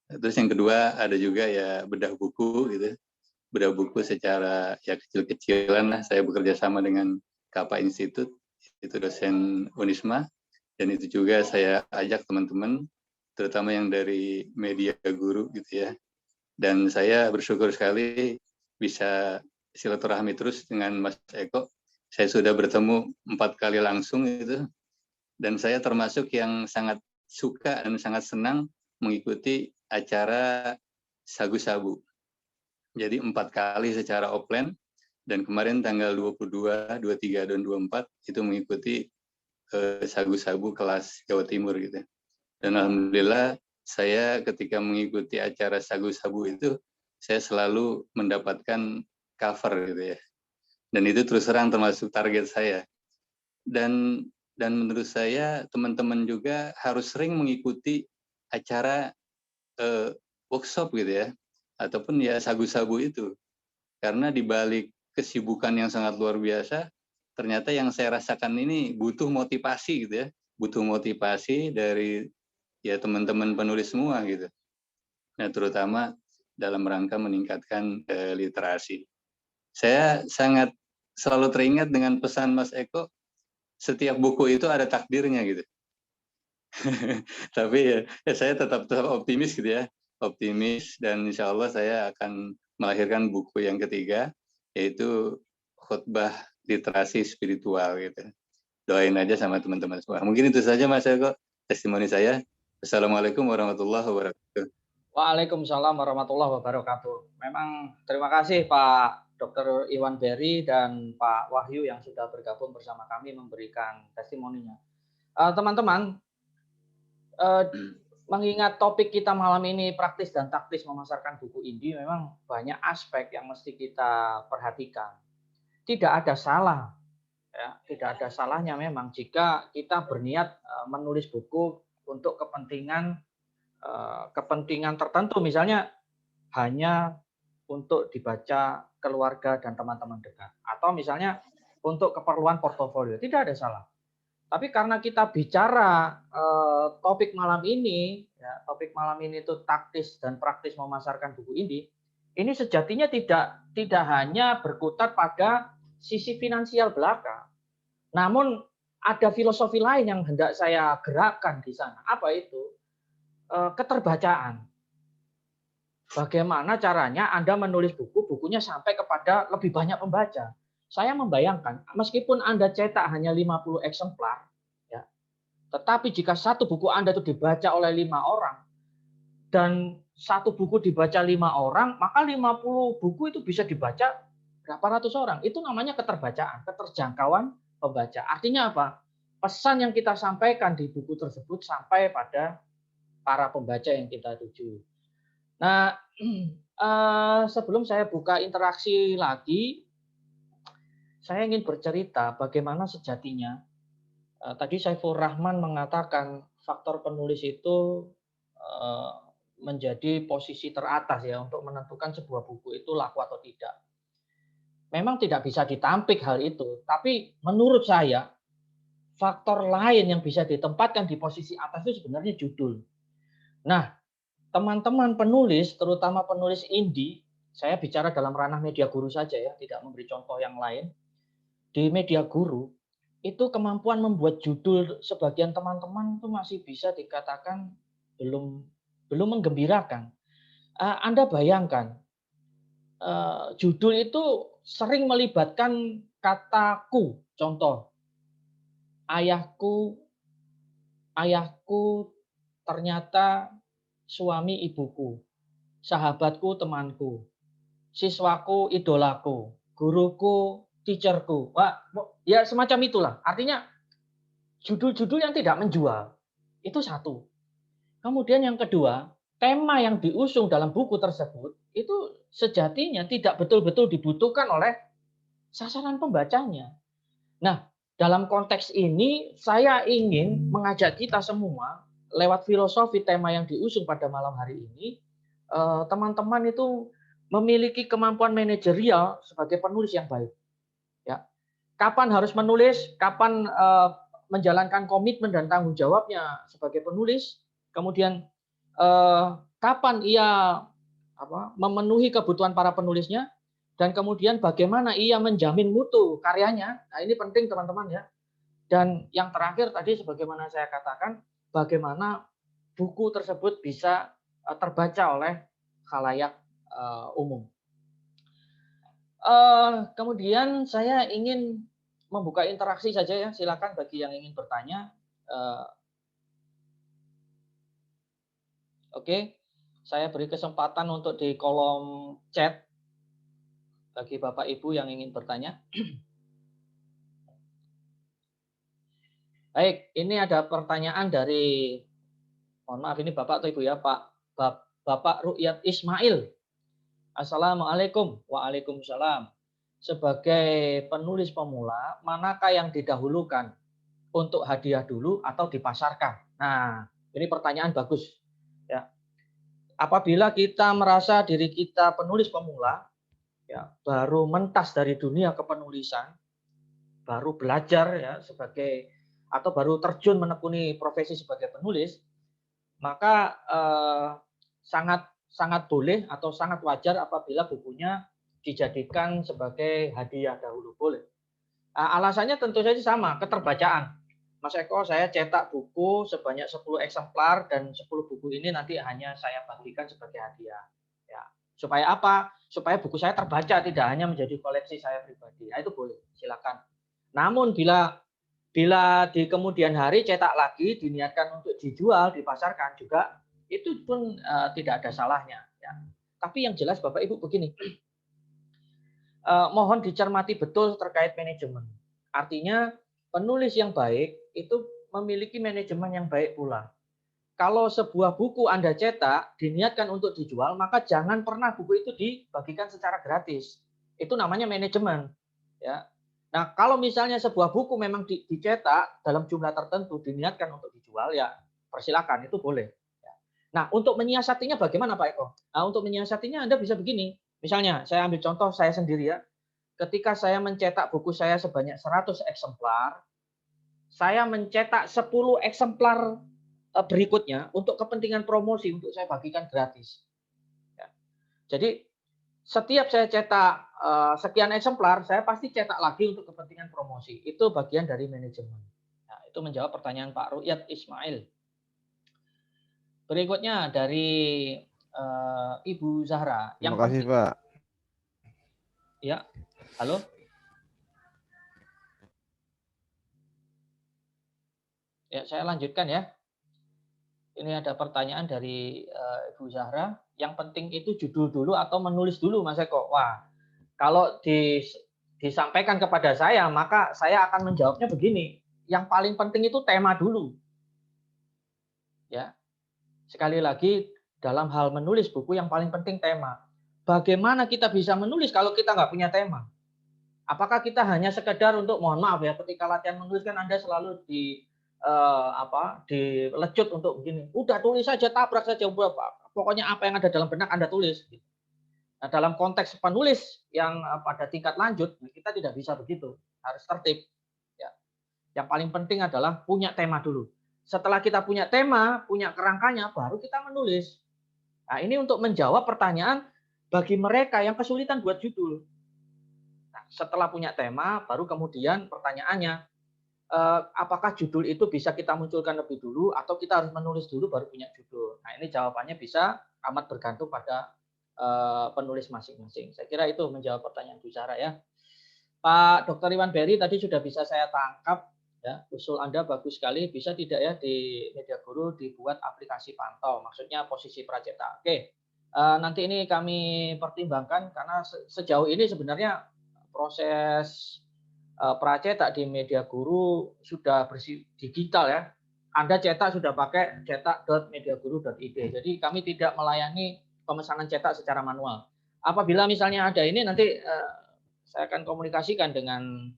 Terus yang kedua ada juga ya bedah buku gitu. Bedah buku secara ya kecil-kecilan lah. Saya bekerja sama dengan Kapa Institute, itu dosen Unisma, dan itu juga saya ajak teman-teman terutama yang dari Media Guru gitu ya. Dan saya bersyukur sekali bisa silaturahmi terus dengan Mas Eko. Saya sudah bertemu 4 kali langsung itu, dan saya termasuk yang sangat suka dan sangat senang mengikuti acara sagu-sabu. Jadi 4 kali secara offline, dan kemarin tanggal 22, 23, dan 24 itu mengikuti sagu-sabu kelas Jawa Timur gitu. Dan alhamdulillah saya ketika mengikuti acara sagu-sabu itu, saya selalu mendapatkan cover gitu ya. Dan itu terus terang termasuk target saya. Dan menurut saya teman-teman juga harus sering mengikuti acara workshop gitu ya, ataupun ya sagu-sabu itu. Karena di balik kesibukan yang sangat luar biasa, ternyata yang saya rasakan ini butuh motivasi gitu ya. Butuh motivasi dari ya teman-teman penulis semua gitu. Nah, terutama dalam rangka meningkatkan literasi. saya sangat selalu teringat dengan pesan Mas Eko, setiap buku itu ada takdirnya gitu. Tapi ya saya tetap optimis gitu ya, optimis, dan insya Allah saya akan melahirkan buku yang ketiga, yaitu khutbah literasi spiritual gitu. Doain aja sama teman-teman semua. Mungkin itu saja Mas Eko, testimoni saya. Assalamualaikum warahmatullahi wabarakatuh. Waalaikumsalam warahmatullahi wabarakatuh. Memang terima kasih Pak Dr. Iwan Berry dan Pak Wahyu yang sudah bergabung bersama kami memberikan testimoninya. Teman-teman, mengingat topik kita malam ini praktis dan taktis memasarkan buku indie, memang banyak aspek yang mesti kita perhatikan. Tidak ada salah, ya, tidak ada salahnya memang jika kita berniat menulis buku untuk kepentingan tertentu, misalnya hanya untuk dibaca keluarga dan teman-teman dekat, atau misalnya untuk keperluan portofolio, tidak ada salah. Tapi karena kita bicara topik malam ini, ya, topik malam ini itu taktis dan praktis memasarkan buku ini sejatinya tidak hanya berkutat pada sisi finansial belaka, namun ada filosofi lain yang hendak saya gerakkan di sana. Apa itu? Keterbacaan. Bagaimana caranya Anda menulis buku, bukunya sampai kepada lebih banyak pembaca. Saya membayangkan, meskipun Anda cetak hanya 50 eksemplar, ya, tetapi jika satu buku Anda itu dibaca oleh 5 orang, dan satu buku dibaca 5 orang, maka 50 buku itu bisa dibaca berapa ratus orang. Itu namanya keterbacaan, keterjangkauan pembaca. Artinya apa? Pesan yang kita sampaikan di buku tersebut sampai pada para pembaca yang kita tuju. Nah, sebelum saya buka interaksi lagi, saya ingin bercerita bagaimana sejatinya. Tadi Saiful Rahman mengatakan faktor penulis itu menjadi posisi teratas ya untuk menentukan sebuah buku itu laku atau tidak. Memang tidak bisa ditampik hal itu, tapi menurut saya faktor lain yang bisa ditempatkan di posisi atas itu sebenarnya judul. Nah, teman-teman penulis, terutama penulis indie, saya bicara dalam ranah media guru saja ya, tidak memberi contoh yang lain. Di media guru, itu kemampuan membuat judul sebagian teman-teman itu masih bisa dikatakan belum menggembirakan. Anda bayangkan, judul itu sering melibatkan kataku. Contoh, ayahku ternyata suami ibuku, sahabatku temanku, siswaku idolaku, guruku teacherku. Wah, ya semacam itulah. Artinya judul-judul yang tidak menjual. Itu satu. Kemudian yang kedua, tema yang diusung dalam buku tersebut itu sejatinya tidak betul-betul dibutuhkan oleh sasaran pembacanya. Nah, dalam konteks ini saya ingin mengajak kita semua lewat filosofi tema yang diusung pada malam hari ini, teman-teman itu memiliki kemampuan manajerial sebagai penulis yang baik. Ya, kapan harus menulis, kapan menjalankan komitmen dan tanggung jawabnya sebagai penulis, kemudian kapan ia memenuhi kebutuhan para penulisnya, dan kemudian bagaimana ia menjamin mutu karyanya. Nah, ini penting teman-teman ya. Dan yang terakhir tadi sebagaimana saya katakan, bagaimana buku tersebut bisa terbaca oleh khalayak umum. Kemudian saya ingin membuka interaksi saja ya, silakan bagi yang ingin bertanya. Oke, saya beri kesempatan untuk di kolom chat bagi Bapak Ibu yang ingin bertanya. Baik, ini ada pertanyaan dari, mohon maaf ini Bapak atau Ibu ya, Bapak Ru'yat Ismail. Assalamualaikum. Waalaikumsalam. Sebagai penulis pemula, manakah yang didahulukan? Untuk hadiah dulu atau dipasarkan? Nah, ini pertanyaan bagus. Ya. Apabila kita merasa diri kita penulis pemula, ya, baru mentas dari dunia kepenulisan, baru belajar ya sebagai atau baru terjun menekuni profesi sebagai penulis, maka sangat boleh atau sangat wajar apabila bukunya dijadikan sebagai hadiah dahulu, boleh. Alasannya tentu saja sama, keterbacaan. Mas Eko, saya cetak buku sebanyak 10 eksemplar dan 10 buku ini nanti hanya saya bagikan sebagai hadiah. Ya. Supaya apa? Supaya buku saya terbaca, tidak hanya menjadi koleksi saya pribadi. Itu boleh, silakan. Namun bila di kemudian hari cetak lagi, diniatkan untuk dijual, dipasarkan juga, itu pun tidak ada salahnya. Ya. Tapi yang jelas Bapak Ibu begini, mohon dicermati betul terkait manajemen. Artinya penulis yang baik itu memiliki manajemen yang baik pula. Kalau sebuah buku Anda cetak, diniatkan untuk dijual, maka jangan pernah buku itu dibagikan secara gratis. Itu namanya manajemen. Ya. Nah, kalau misalnya sebuah buku memang dicetak dalam jumlah tertentu, diniatkan untuk dijual, ya persilakan, itu boleh. Ya. Nah, untuk menyiasatinya bagaimana Pak Eko? Nah, untuk menyiasatinya Anda bisa begini. Misalnya, saya ambil contoh saya sendiri ya. Ketika saya mencetak buku saya sebanyak 100 eksemplar, saya mencetak 10 eksemplar berikutnya untuk kepentingan promosi, untuk saya bagikan gratis. Ya. Jadi setiap saya cetak sekian eksemplar, saya pasti cetak lagi untuk kepentingan promosi. Itu bagian dari manajemen. Nah, itu menjawab pertanyaan Pak Ru'yat Ismail. Berikutnya dari Ibu Zahra. Terima kasih Pak. Ya, halo. Ya, saya lanjutkan ya. Ini ada pertanyaan dari Ibu Zahra. Yang penting itu judul dulu atau menulis dulu, Mas Eko? Wah, kalau disampaikan kepada saya, maka saya akan menjawabnya begini. Yang paling penting itu tema dulu. Ya, sekali lagi dalam hal menulis buku yang paling penting tema. Bagaimana kita bisa menulis kalau kita nggak punya tema? Apakah kita hanya sekedar untuk, mohon maaf ya, ketika latihan menulis kan Anda selalu dilecut untuk begini. Udah tulis saja, tabrak saja, pokoknya apa yang ada dalam benak Anda tulis. Nah, dalam konteks penulis yang pada tingkat lanjut, kita tidak bisa begitu, harus tertib. Ya. Yang paling penting adalah punya tema dulu. Setelah kita punya tema, punya kerangkanya, baru kita menulis. Nah, ini untuk menjawab pertanyaan bagi mereka yang kesulitan buat judul. Nah, setelah punya tema, baru kemudian pertanyaannya, apakah judul itu bisa kita munculkan lebih dulu atau kita harus menulis dulu baru punya judul. Nah, ini jawabannya bisa amat bergantung pada penulis masing-masing. Saya kira itu menjawab pertanyaan Bu Zahra ya. Pak Dr. Iwan Berry tadi sudah bisa saya tangkap ya, usul Anda bagus sekali. Bisa tidak ya di Media Guru dibuat aplikasi pantau, maksudnya posisi pracetak. Oke. Nanti ini kami pertimbangkan karena sejauh ini sebenarnya proses pracetak di Media Guru sudah bersih digital ya. Anda cetak sudah pakai cetak.mediaguru.id. Jadi kami tidak melayani pemesanan cetak secara manual. Apabila misalnya ada ini nanti saya akan komunikasikan dengan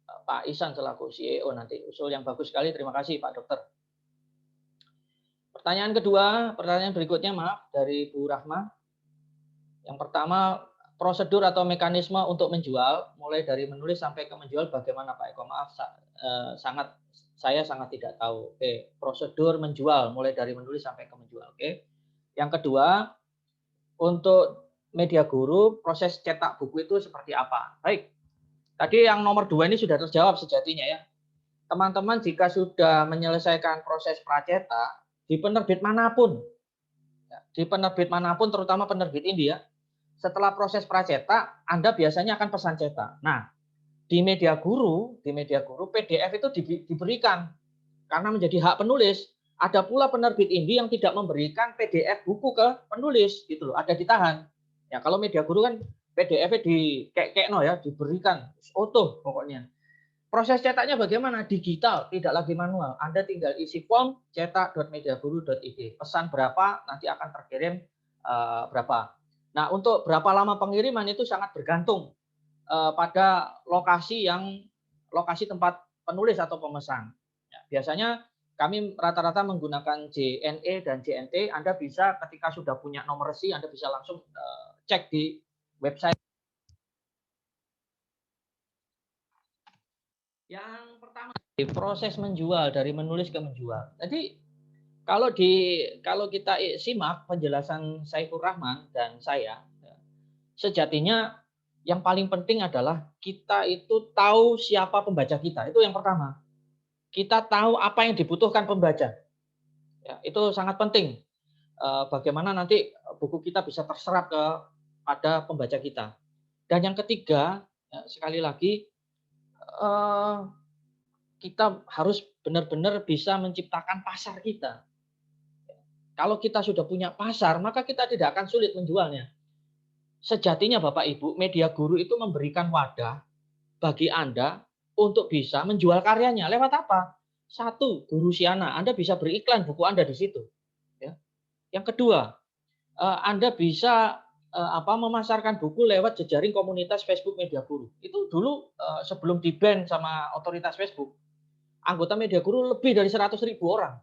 Pak Ihsan selaku CEO nanti. Usul yang bagus sekali. Terima kasih Pak Dokter. Pertanyaan berikutnya maaf dari Bu Rahma. Yang pertama, prosedur atau mekanisme untuk menjual, mulai dari menulis sampai ke menjual, bagaimana Pak Eko? Maaf, saya sangat tidak tahu. Oke, prosedur menjual, mulai dari menulis sampai ke menjual. Oke. Yang kedua, untuk Media Guru, proses cetak buku itu seperti apa? Baik, tadi yang nomor 2 ini sudah terjawab sejatinya ya. Teman-teman jika sudah menyelesaikan proses pracetak, di penerbit manapun, terutama penerbit India, setelah proses pracetak, Anda biasanya akan pesan cetak. Nah, di Media Guru PDF itu diberikan karena menjadi hak penulis. Ada pula penerbit indie yang tidak memberikan PDF buku ke penulis, gitu loh, ada ditahan. Ya, kalau Media Guru kan PDF-nya diberikan utuh pokoknya. Proses cetaknya bagaimana? Digital, tidak lagi manual. Anda tinggal isi form cetak.mediaguru.id. Pesan berapa nanti akan terkirim berapa. Nah, untuk berapa lama pengiriman itu sangat bergantung pada lokasi tempat penulis atau pemesan. Ya, biasanya kami rata-rata menggunakan JNE dan JNT. Anda bisa ketika sudah punya nomor resi, Anda bisa langsung cek di website. Yang pertama, proses menjual dari menulis ke menjual. Jadi kalau kita simak penjelasan Saiful Rahman dan saya, sejatinya yang paling penting adalah kita itu tahu siapa pembaca kita. Itu yang pertama. Kita tahu apa yang dibutuhkan pembaca. Ya, itu sangat penting. Bagaimana nanti buku kita bisa terserap pada pembaca kita. Dan yang ketiga, ya, sekali lagi, kita harus benar-benar bisa menciptakan pasar kita. Kalau kita sudah punya pasar, maka kita tidak akan sulit menjualnya. Sejatinya Bapak Ibu, Media Guru itu memberikan wadah bagi Anda untuk bisa menjual karyanya. Lewat apa? Satu, Guru Siana. Anda bisa beriklan buku Anda di situ. Ya. Yang kedua, Anda bisa memasarkan buku lewat jejaring komunitas Facebook Media Guru. Itu dulu sebelum di-ban sama otoritas Facebook, anggota Media Guru lebih dari 100.000 orang.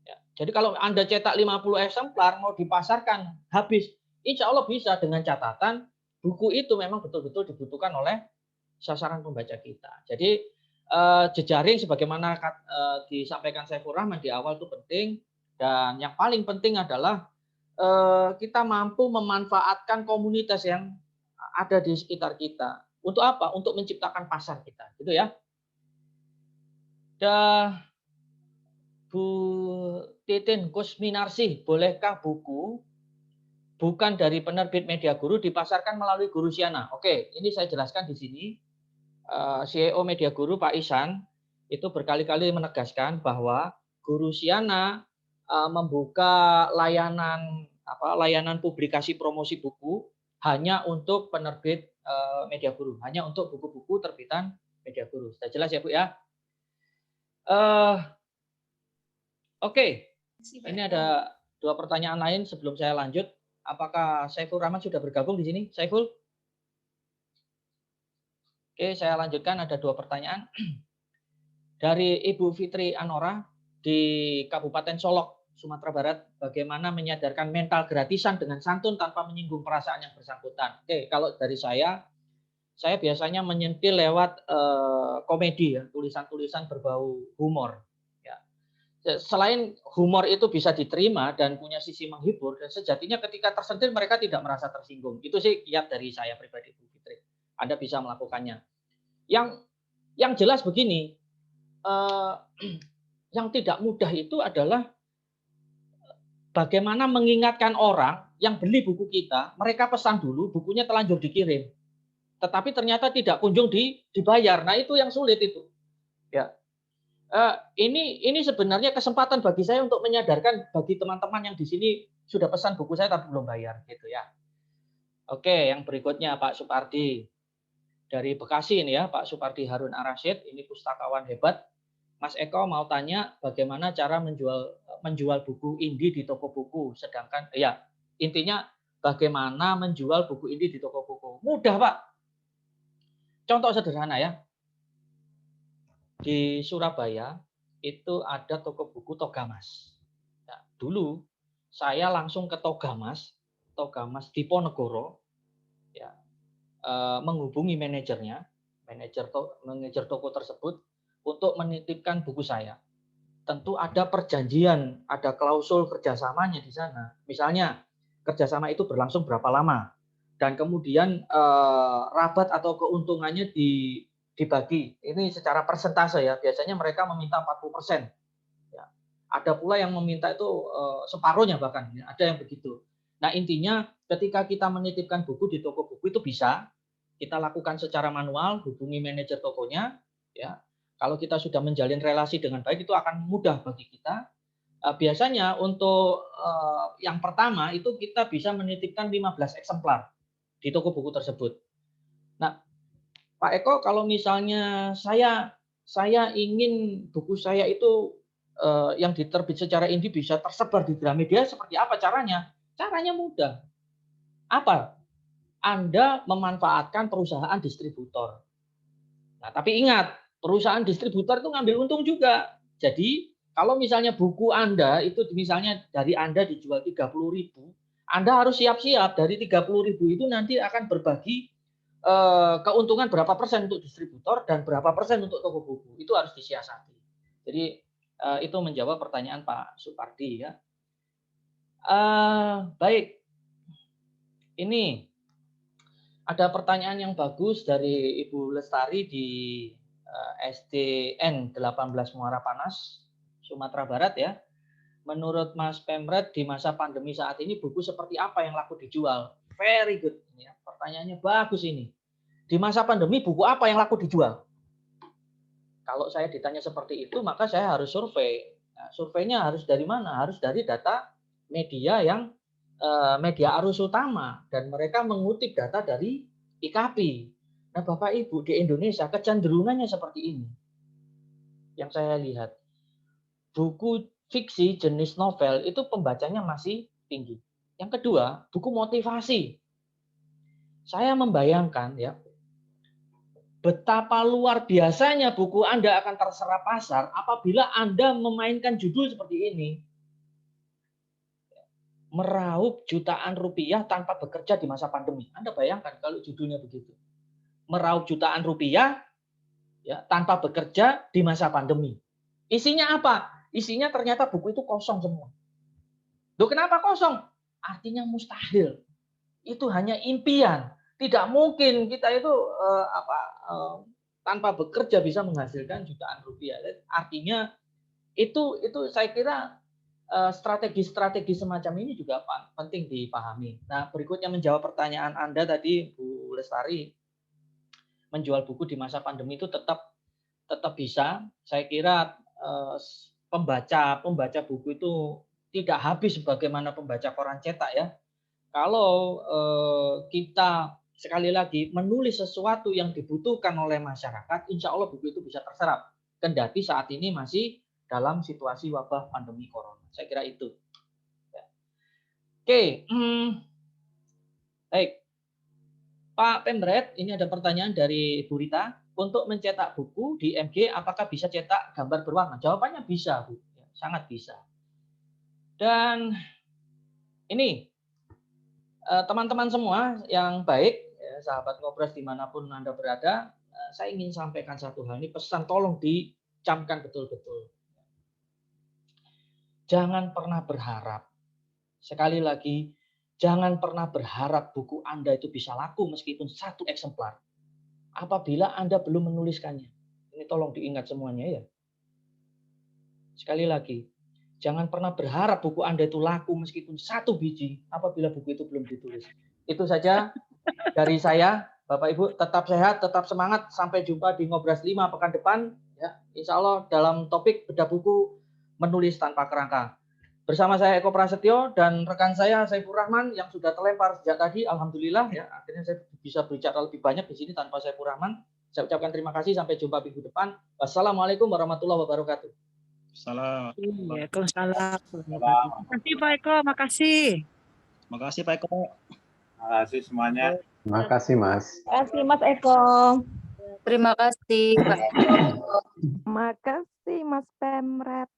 Ya. Jadi kalau Anda cetak 50 eksemplar, mau dipasarkan habis. Insya Allah bisa, dengan catatan buku itu memang betul-betul dibutuhkan oleh sasaran pembaca kita. Jadi jejaring sebagaimana disampaikan Saiful Rahman di awal itu penting, dan yang paling penting adalah kita mampu memanfaatkan komunitas yang ada di sekitar kita. Untuk apa? Untuk menciptakan pasar kita, gitu ya. Bu Titin Kusminarsi, bolehkah buku bukan dari penerbit Media Guru dipasarkan melalui Guru Siana? Oke, ini saya jelaskan di sini. CEO Media Guru Pak Ihsan itu berkali-kali menegaskan bahwa Guru Siana membuka layanan publikasi promosi buku hanya untuk penerbit Media Guru, hanya untuk buku-buku terbitan Media Guru. Sudah jelas ya Bu ya? Oke. Ini ada 2 pertanyaan lain sebelum saya lanjut. Apakah Saiful Rahman sudah bergabung di sini? Saiful? Oke, saya lanjutkan. Ada 2 pertanyaan. Dari Ibu Fitri Anora di Kabupaten Solok, Sumatera Barat. Bagaimana menyadarkan mental gratisan dengan santun tanpa menyinggung perasaan yang bersangkutan? Oke, kalau dari saya biasanya menyentil lewat komedi ya, tulisan-tulisan berbau humor. Selain humor itu bisa diterima dan punya sisi menghibur, dan sejatinya ketika tersentil mereka tidak merasa tersinggung. Itu sih kiat dari saya pribadi, Bu Fitri. Anda bisa melakukannya. Yang jelas begini, yang tidak mudah itu adalah bagaimana mengingatkan orang yang beli buku kita, mereka pesan dulu, bukunya telanjur dikirim, tetapi ternyata tidak kunjung dibayar. Nah itu yang sulit itu. Ya. Ini sebenarnya kesempatan bagi saya untuk menyadarkan bagi teman-teman yang di sini sudah pesan buku saya tapi belum bayar, gitu ya. Oke, yang berikutnya Pak Supardi dari Bekasi ini ya, Pak Supardi Harun Arasyid, ini pustakawan hebat. Mas Eko mau tanya bagaimana cara menjual buku indie di toko buku, sedangkan ya intinya bagaimana menjual buku indie di toko buku. Mudah Pak. Contoh sederhana ya. Di Surabaya itu ada toko buku Togamas. Nah, dulu saya langsung ke Togamas Diponegoro, ya, menghubungi manajer toko tersebut untuk menitipkan buku saya. Tentu ada perjanjian, ada klausul kerjasamanya di sana. Misalnya kerjasama itu berlangsung berapa lama, dan kemudian rabat atau keuntungannya dibagi. Ini secara persentase ya. Biasanya mereka meminta 40%. Ya. Ada pula yang meminta itu separuhnya bahkan. Ya. Ada yang begitu. Nah intinya ketika kita menitipkan buku di toko buku itu bisa kita lakukan secara manual, hubungi manajer tokonya. Ya. Kalau kita sudah menjalin relasi dengan baik itu akan mudah bagi kita. Biasanya untuk yang pertama itu kita bisa menitipkan 15 eksemplar di toko buku tersebut. Nah, Pak Eko, kalau misalnya saya ingin buku saya itu yang diterbit secara indie bisa tersebar di Gramedia, seperti apa caranya? Caranya mudah. Apa? Anda memanfaatkan perusahaan distributor. Nah, tapi ingat, perusahaan distributor itu ngambil untung juga. Jadi, kalau misalnya buku Anda itu misalnya dari Anda dijual 30.000, Anda harus siap-siap dari 30.000 itu nanti akan berbagi keuntungan berapa persen untuk distributor dan berapa persen untuk toko buku. Itu harus disiasati. Jadi itu menjawab pertanyaan Pak Supardi ya. Baik. Ini Ada pertanyaan yang bagus dari Ibu Lestari di SDN 18 Muara Panas, Sumatera Barat ya. Menurut Mas Pemret di masa pandemi saat ini buku seperti apa yang laku dijual? Very good. Ya, pertanyaannya bagus ini. Di masa pandemi buku apa yang laku dijual? Kalau saya ditanya seperti itu, maka saya harus survei. Nah, surveinya harus dari mana? Harus dari data media yang media arus utama, dan mereka mengutip data dari IKP. Nah, Bapak Ibu, di Indonesia kecenderungannya seperti ini. Yang saya lihat, buku fiksi jenis novel itu pembacanya masih tinggi. Yang kedua, buku motivasi. Saya membayangkan ya, betapa luar biasanya buku Anda akan terserap pasar apabila Anda memainkan judul seperti ini. Meraup jutaan rupiah tanpa bekerja di masa pandemi. Anda bayangkan kalau judulnya begitu. Meraup jutaan rupiah ya, tanpa bekerja di masa pandemi. Isinya apa? Isinya ternyata buku itu kosong semua. Loh, kenapa kosong? Artinya mustahil. Itu hanya impian. Tidak mungkin kita itu tanpa bekerja bisa menghasilkan jutaan rupiah. Artinya itu saya kira strategi-strategi semacam ini juga penting dipahami. Nah, berikutnya menjawab pertanyaan Anda tadi, Bu Lestari, menjual buku di masa pandemi itu tetap bisa. Saya kira pembaca buku itu tidak habis sebagaimana pembaca koran cetak ya. Kalau kita sekali lagi menulis sesuatu yang dibutuhkan oleh masyarakat, insya Allah buku itu bisa terserap. Kendati saat ini masih dalam situasi wabah pandemi corona. Saya kira itu. Ya. Oke, baik. Pak Pemret, ini ada pertanyaan dari Bu Rita. Untuk mencetak buku di MG, apakah bisa cetak gambar berwarna? Jawabannya bisa, Bu. Ya, sangat bisa. Dan ini, teman-teman semua yang baik, ya, sahabat Ngobras dimanapun Anda berada, saya ingin sampaikan satu hal. Ini pesan tolong dicamkan betul-betul. Jangan pernah berharap. Sekali lagi, jangan pernah berharap buku Anda itu bisa laku meskipun satu eksemplar. Apabila Anda belum menuliskannya. Ini tolong diingat semuanya ya. Sekali lagi, jangan pernah berharap buku Anda itu laku meskipun satu biji apabila buku itu belum ditulis. Itu saja dari saya. Bapak Ibu tetap sehat, tetap semangat. Sampai jumpa di Ngobras 5 pekan depan. Ya, insya Allah dalam topik bedah buku menulis tanpa kerangka. Bersama saya Eko Prasetyo dan rekan saya Saifur Rahman yang sudah terlempar sejak tadi. Alhamdulillah ya, akhirnya saya bisa berbicara lebih banyak di sini tanpa Saifur Rahman. Saya ucapkan terima kasih, sampai jumpa minggu depan. Wassalamualaikum warahmatullahi wabarakatuh. Salam. Waalaikumsalam. Makasih Pak Eko, makasih. Makasih Pak Eko. Terima kasih semuanya. Terima kasih, Mas. Terima kasih Mas Eko. Terima kasih Pak Eko. Terima kasih Mas Pemret.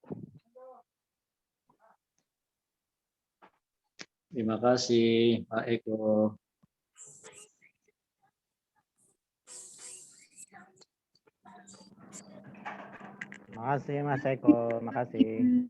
Terima kasih Pak Eko. Terima kasih Mas Eko, makasih.